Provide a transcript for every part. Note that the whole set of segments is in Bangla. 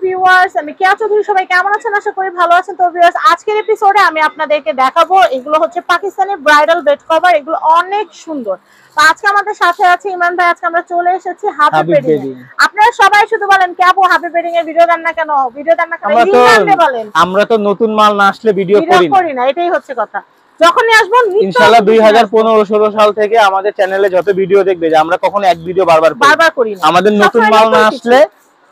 ভিউয়ার্স, আমি কেয়া চৌধুরী। সবাই কেমন আছেন? আশা করি ভালো আছেন। তো ভিউয়ার্স, আজকের এপিসোডে আমি আপনাদেরকে দেখাবো এগুলো হচ্ছে পাকিস্তানি ব্রাইডাল বেড কভার। এগুলো অনেক সুন্দর। তো আজকে আমাদের সাথে আছে ইমরান ভাই। আজকে আমরা চলে এসেছি হাবিব বেডিং এ। আপনারা সবাই শুধু বলেন কে আপু হাবিব বেডিং এর ভিডিও দেন না কেন, ভিডিও দেন না কেন? ইমরান বলেন আমরা তো নতুন মাল না আসলে ভিডিও করি না, এটাই হচ্ছে কথা। যখনই আসবো ইনশাআল্লাহ 2015-16 সাল থেকে আমাদের চ্যানেলে যত ভিডিও দেখবে যে আমরা কখনো এক ভিডিও বারবার করি না। আমাদের নতুন মাল না আসলে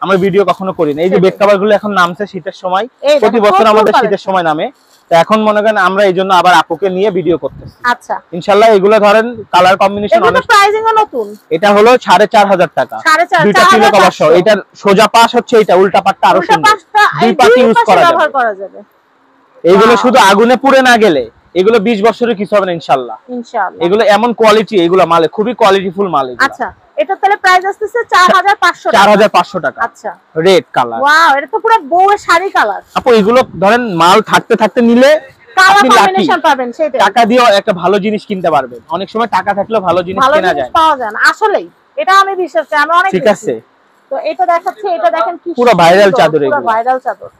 আমরা ভিডিও কখনো করি না। এই যে বেড কভার গুলো এখন নামছে শীতের সময়, প্রতি বছর আমাদের শীতের সময় নামে। তো এখন মনে করেন আমরা এইজন্য আবার আপুকে নিয়ে ভিডিও করতেছি। আচ্ছা, ইনশাআল্লাহ এগুলো ধরেন কালার কম্বিনেশন অনেক। প্রাইসিং ও নতুন। এটা হলো 4500 টাকা, দুইটা পিলো কভার সহ। এটার সোজা পাশ হচ্ছে এটা, উল্টা পাটটা আরো সুন্দর, দুই পাটি ইউজ করা যাবে। এইগুলো শুধু আগুনে পুড়ে না গেলে এগুলো 20 বছরের কিছু হবে না ইনশাআল্লাহ। এগুলো এমন কোয়ালিটি, এগুলো মালে খুবই কোয়ালিটিফুল মাল এগুলো। আচ্ছা, এটা তাহলে প্রাইস আসছে 4500 টাকা। আচ্ছা, রেড কালার। ওয়াও, এটা তো পুরো বউয়ের শাড়ি কালার। আপু এগুলো ধরেন মাল থাকতে নিলে কালার কম্বিনেশন পাবেন, সেটাই। টাকা দিয়ে একটা ভালো জিনিস কিনতে পারবেন। অনেক সময় টাকা থাকলেও ভালো জিনিস কেনা যায়, পাওয়া যায় না। আসলেই এটা আমি বিশ্বাস করি, আমি অনেক ঠিক আছে। তো এটা দেখাচ্ছি, এটা দেখেন কি পুরো ভাইরাল চাদর, এগুলো পুরো ভাইরাল চাদর।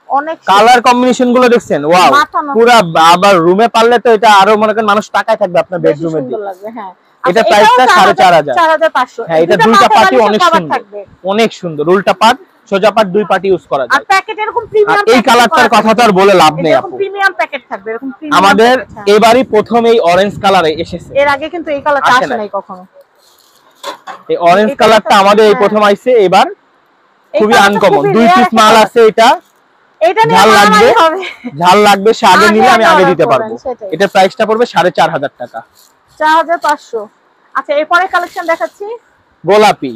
অনেক কালার কম্বিনেশন গুলো দেখছেন? ওয়াও, পুরো আবার রুমে পারলে তো এটা আরো মনে করেন মানুষ টাকায় থাকবে আপনার বেডরুমে দিয়ে। হ্যাঁ, এটা প্রাইসটা 4500। হ্যাঁ, এটা দুইটা পাটি অনেক সুন্দর, অনেক সুন্দর। উল্টা পাট সোজা পাট দুই পাটি ইউজ করা যায়। আর প্যাকেট এরকম প্রিমিয়াম, এই কালারটার কথা তো আর বলে লাভ নেই আপু। এরকম প্রিমিয়াম প্যাকেট থাকবে, এরকম প্রিমিয়াম। আমাদের এবারই প্রথম এই অরেঞ্জ কালারে এসেছে, এর আগে কিন্তু এই কালারটা আসে নাই কখনো। এই অরেঞ্জ কালারটা আমাদের এই প্রথম আইছে এবার, খুবই আনকমন। দুই পিস মাল আছে। এটা ঝাল লাগবে সে আগে নিলে আমি আগে দিতে পারবো। এটা প্রাইসটা পড়বে 4500 টাকা, 4500। আচ্ছা, এরপরে কালেকশন দেখাচ্ছি গোলাপি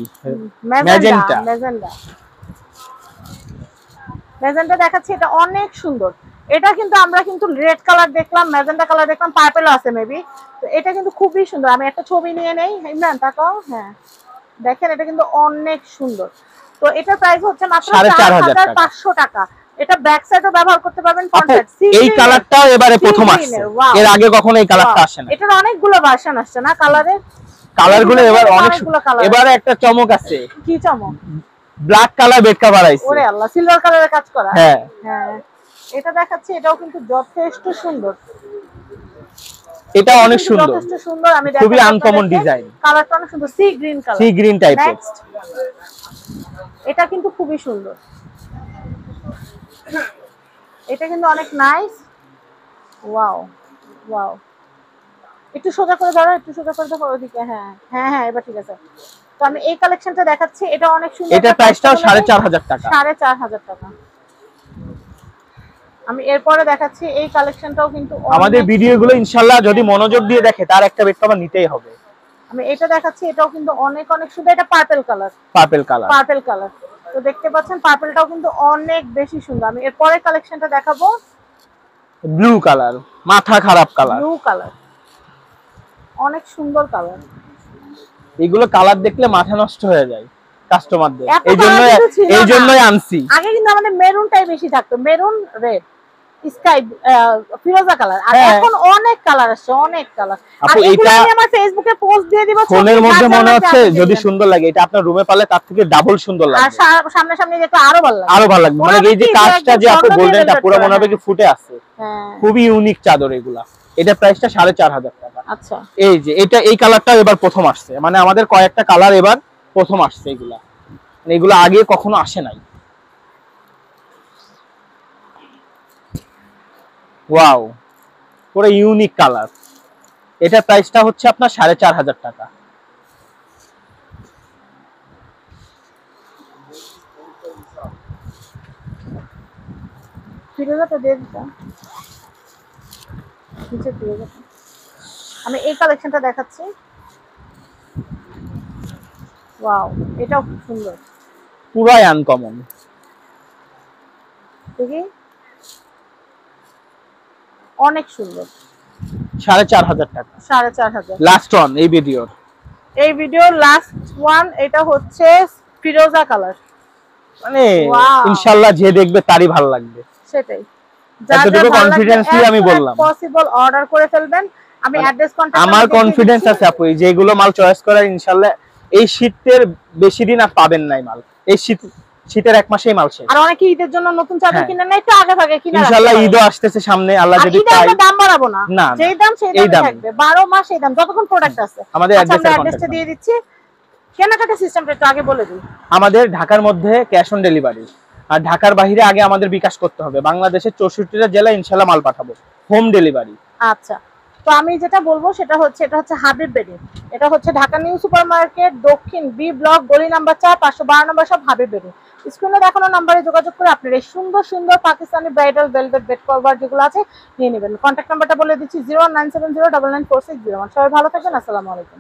ম্যাজেন্টা। ম্যাজেন্টা দেখাচ্ছি, এটা অনেক সুন্দর। এটা কিন্তু আমরা কিন্তু রেড কালার দেখলাম, ম্যাজেন্টা কালার দেখলাম, পার্পল আছে মেবি। তো এটা কিন্তু খুবই সুন্দর। আমি একটা ছবি নিয়ে নেই। ইমরান তাকাও। হ্যাঁ, দেখেন এটা কিন্তু অনেক সুন্দর। তো এটার প্রাইস হচ্ছে মাত্র 4500 টাকা। এটা ব্যাক সাইডও ব্যবহার করতে পারবেন, ফ্রন্ট সাইড। এই কালারটাও এবারে প্রথম আসছে, এর আগে কখনো এই কালারটা আসে না। এটার অনেকগুলো ভার্সন আসছে না কালারের। কালারগুলো এবার অনেক। এবারে একটা চমক আছে। কি চমক? ব্ল্যাক কালার বেড কভার আইছে। ওরে আল্লাহ, সিলভার কালারের কাজ করা। হ্যাঁ হ্যাঁ, এটা দেখাচ্ছি, এটাও কিন্তু যথেষ্ট সুন্দর। এটা অনেক সুন্দর, যথেষ্ট সুন্দর। আমি খুবই আনকমন ডিজাইন। কালারটা অনেক সুন্দর, sea green colour, sea green টাইপের। নেক্সট, এটা কিন্তু খুবই সুন্দর। এটা কিন্তু অনেক নাইস। ওয়াও ওয়াও, একটু সোজা করে ধরো, একটু সোজা করে ধরো ওদিকে। হ্যাঁ হ্যাঁ হ্যাঁ, এবার ঠিক আছে। তো আমি এই কালেকশনটা দেখাচ্ছি, এটা অনেক সুন্দর। এটা প্রাইসটাও 4500 টাকা, 4500 টাকা। আমি এরপরে দেখাচ্ছি এই কালেকশনটাও কিন্তু আমাদের ভিডিওগুলো ইনশাআল্লাহ যদি মনোযোগ দিয়ে দেখে তার একটা বেড কভার নিতেই হবে। আমি এটা দেখাচ্ছি, এটাও কিন্তু অনেক সুন্দর। এটা পার্পল কালার, তো দেখতে পাচ্ছেন পার্পলটাও কিন্তু অনেক বেশি সুন্দর। আমি এরপরে কালেকশনটা দেখাবো, ব্লু কালার, মাথা খারাপ কালার। ব্লু কালার অনেক সুন্দর কালার। এগুলো কালার দেখলে মাথা নষ্ট হয়ে যায় কাস্টমারদের, এইজন্যই আনছি। আগে কিন্তু আমাদের মেরুনটাই বেশি থাকতো, মেরুন, রেড, স্কাই, ফিরোজা কালার। আর এখন অনেক কালার আসছে, অনেক কালার। আর এগুলো আমি আমার ফেসবুকে পোস্ট দিয়ে দিব। ফোনের মধ্যে মনে হচ্ছে যদি সুন্দর লাগে, এটা আপনার রুমে পালে তার থেকে ডাবল সুন্দর লাগবে। আর সামনে দেখলে আরো ভালো লাগবে, আরো ভালো লাগবে। মানে এই যে কাজটা যে আপু গোল্ডেনটা পুরো মনে হবে কি ফুটে আছে। খুবই ইউনিক চাদর এগুলা। এটা প্রাইসটা 4500 টাকা। আচ্ছা, এই যে এই কালারটাও এবার প্রথম আসছে, মানে আমাদের কয়েকটা কালার এবার প্রথম আসছে। এগুলা মানে এগুলো আগে কখনো আসে নাই। ওয়াও, পুরো ইউনিক কালার। এটা প্রাইসটা হচ্ছে আপনার 4500 টাকা। ফিরোজাটা দিয়ে দিতাম নিচে, ফিরোজাটা। আমি এই কালেকশনটা দেখাচ্ছি। ওয়াও, এটাও খুব সুন্দর, পুরাই আনকমন। দেখি, অনেক সুন্দর। 4500 টাকা, 4500। লাস্ট ওয়ান এই ভিডিওর লাস্ট ওয়ান। এটা হচ্ছে ফিরোজা কালার। মানে ইনশাআল্লাহ যে দেখবে তারই ভালো লাগবে। সেটাই, যতটুকু কনফিডেন্সলি আমি বললাম, পসিবল অর্ডার করে ফেলবেন। আমি অ্যাড্রেস কন্টাক্ট, আমার কনফিডেন্স আছে আপু যেগুলো মাল চয়েস করার ইনশাআল্লাহ এই শীতের বেশি দিন আর পাবেন নাই মাল। এই শীতের 1 মাসেই মাল শেষ। আর অনেকে ঈদের জন্য নতুন চাদর কিনে নেয়, একটু আগে ভাগে কিনে ইনশাআল্লাহ ঈদও আসতেছে সামনে, আল্লাহ যদি চায়। আমরা দাম বাড়াবো না, যেই দাম সেই দামই থাকবে, 12 মাস এই দাম যতক্ষণ প্রোডাক্ট আছে। আমাদের অ্যাড্রেসটা দিয়ে দিচ্ছি, কেনাকাটা সিস্টেমটা একটু আগে বলে দিই। আমাদের ঢাকার মধ্যে ক্যাশ অন ডেলিভারি, আর ঢাকার বাইরে আগে আমাদের বিকাশ করতে হবে। বাংলাদেশের 64টা জেলা ইনশাআল্লাহ মাল পাঠাবো, হোম ডেলিভারি। আচ্ছা, তো আমি যেটা বলবো সেটা হচ্ছে, এটা হচ্ছে হাবিব বেডি, এটা হচ্ছে ঢাকা নিউ সুপার মার্কেট দক্ষিণ বি ব্লক গলি নাম্বার 4 512 নম্বর সব হাবিব বেডি। স্ক্রিনে দেখানো নম্বরে যোগাযোগ করে আপনারা এই সুন্দর সুন্দর Pakistani bridal velvet bed cover যেগুলো আছে নিয়ে নেবেন। কন্ট্যাক্ট নাম্বারটা বলে দিচ্ছি 01970994601। সবাই ভালো থাকবেন, আসসালামু আলাইকুম।